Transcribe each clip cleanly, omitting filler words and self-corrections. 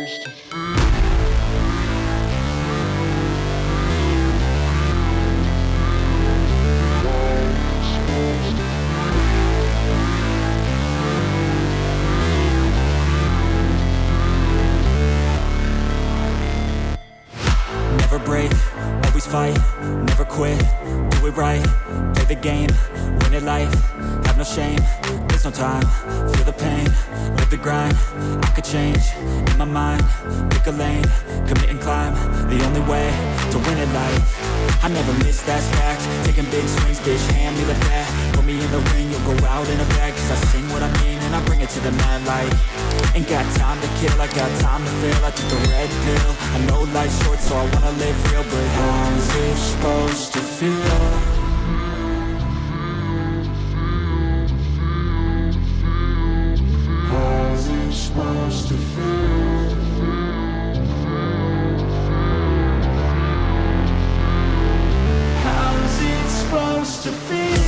Never break, always fight, never quit, do it right, play the game, win it life, have no shame, there's no time, feel the pain, live the grind, I could change, in my mind, pick a lane, commit and climb, the only way to win it life, I never miss, that's fact, taking big swings, bitch, hand me the bat, put me in the ring, you'll go out in a bag, cause I sing what I mean and I bring it to the mad light, ain't got time to kill, I got time to feel, I took the red pill, I know life's short so I wanna live real, but how's it supposed to feel? How's it supposed to feel? How's it supposed to feel?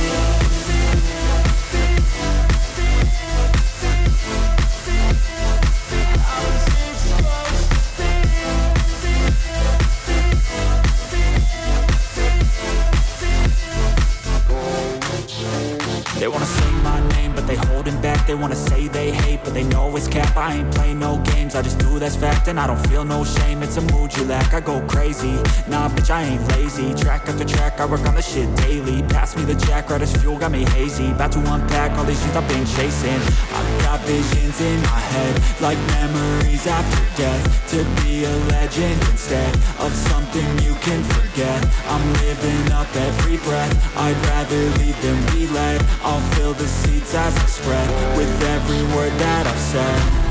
They wanna say my name, but they holding back. They wanna say they hate, but they know it's cap. I ain't play no games, I just do that's fact. And I don't feel no shame, it's a mood you lack. I go crazy, nah bitch I ain't lazy. Track after track, I work on this shit daily. Pass me the jack, right as fuel, got me hazy. About to unpack all these shit I've been chasing. I've got visions in my head, like memories after death. To be a legend instead of something you can forget. I'm living up every breath, I'd rather lead than be led. I'll fill the seats as I spread with every word that I've said.